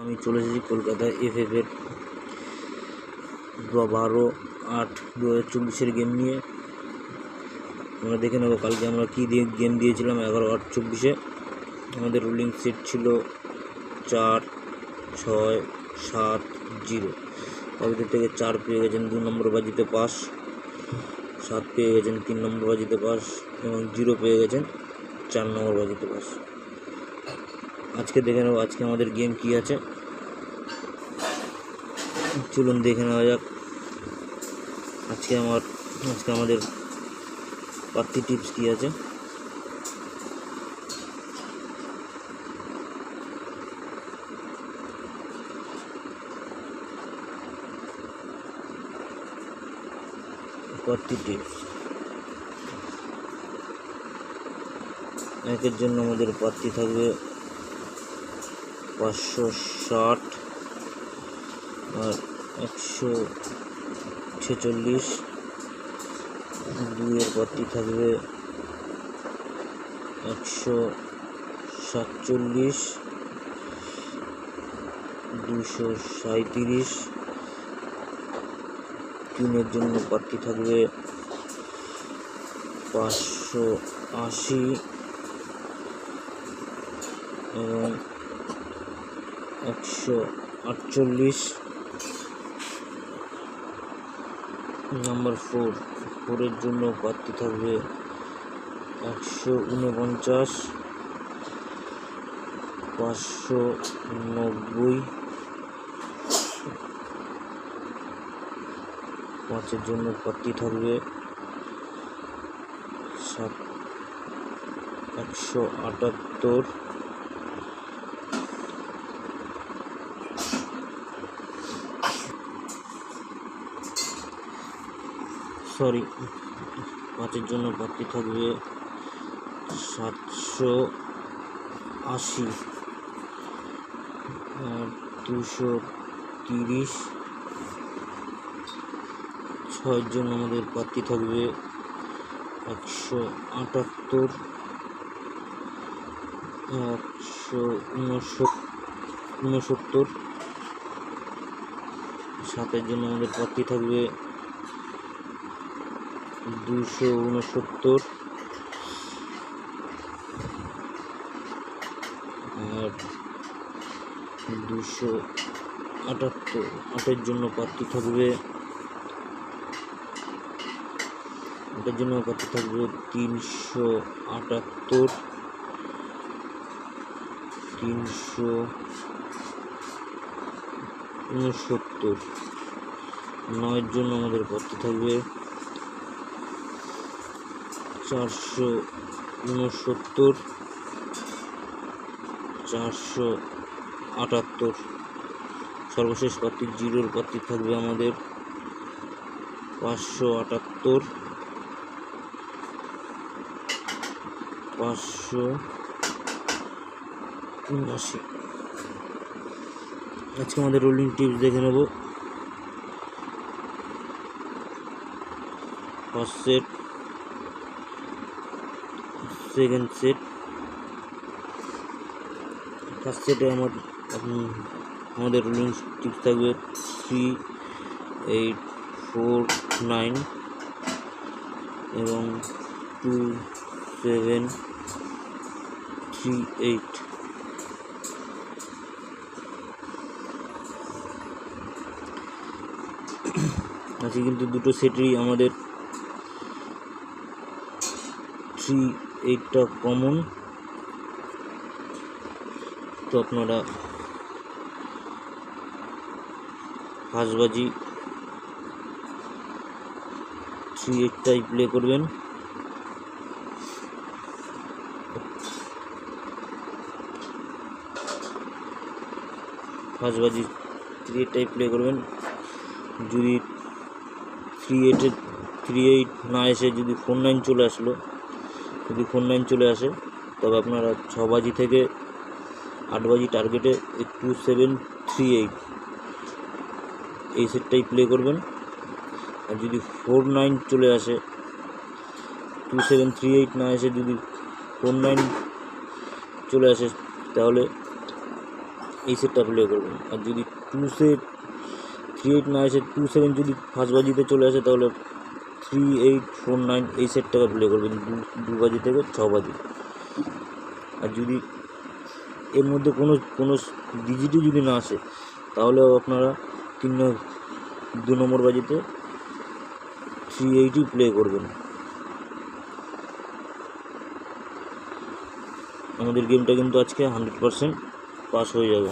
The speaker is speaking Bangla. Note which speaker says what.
Speaker 1: আমি চলে এসেছি কলকাতায় FF এর 12/8/2024 গেম নিয়ে। আমরা দেখে নেবো কালকে আমরা কী দিয়ে গেম দিয়েছিলাম। 11/8/24 আমাদের রুলিং সেট ছিল 4, 6, 7, 0। তার ভিতর থেকে 4 পেয়ে গেছেন 2 নম্বর বাজিতে পাস, 7 পেয়ে গেছেন 3 নম্বর বাজিতে পাস এবং 0 পেয়ে গেছেন 4 নম্বর বাজিতে পাস। আজকে দেখে নেবো আজকে আমাদের গেম কী আছে। চলুন দেখে নেওয়া যাক। আজকে আমাদের প্রার্থী টিপস কী আছে। প্রার্থী টিপস 1-এর জন্য আমাদের প্রার্থী থাকবে 560 আর 146। 2-এর প্রার্থী থাকবে 147, 237। 3-এর জন্য প্রার্থী থাকবে 580 এবং 148। নাম্বার 4-এর জন্য প্রার্থী থাকবে 149, 590। 5-এর জন্য প্রার্থী থাকবে 178। সরি 5-এর জন্য প্রার্থী থাকবে 780 আর 230। 6-এর জন্য আমাদের প্রার্থী থাকবে 178, 169। 7-এর জন্য আমাদের প্রার্থী থাকবে 269 আর 278। 8-এর জন্য প্রার্থী থাকবে 378, 369। 9-এর জন্য আমাদের প্রার্থী থাকবে 469, 478। সর্বশেষ প্রার্থী 0-এর প্রার্থী থাকবে আমাদের 578, 579। আজকে আমাদের রোলিং টিপস দেখে নেব। First set, second set. First সেটে আমাদের রুলিং টিপস থাকবে 3, 8, 4, 9 এবং 2, 7, 3, 8। আজকে কিন্তু দুটো সেটেরই আমাদের 3, 8টা কমন। তো আপনারা ফার্স্টবাজি 3, 8টাই প্লে করবেন। ফার্স্টবাজি 3, 8টাই প্লে করবেন। যদি 3, 8 না এসে যদি 4, 9 চলে আসলো, যদি 4, 9 চলে আসে তবে আপনারা 6 বাজি থেকে 8 বাজি টার্গেটে 2, 7, 3, 8 এই সেটটাই প্লে করবেন। আর যদি 4, 9 চলে আসে, 2, 7, 3, 8 না এসে যদি 4, 9 চলে আসে তাহলে এই সেটটা প্লে করবেন। আর যদি 2 সেট 3-8 না এসে 2-7 যদি ফার্স্ট বাজিতে চলে আসে তাহলে 3-8-4-9 এই সেটটাকে প্লে করবেন 2 বাজি থেকে 6 বাজি। আর যদি এর মধ্যে কোনো ডিজিটই যদি না আসে তাহলেও আপনারা 2 নম্বর বাজিতে 3-8ই প্লে করবেন। আমাদের গেমটা কিন্তু আজকে 100% পাস হয়ে যাবে।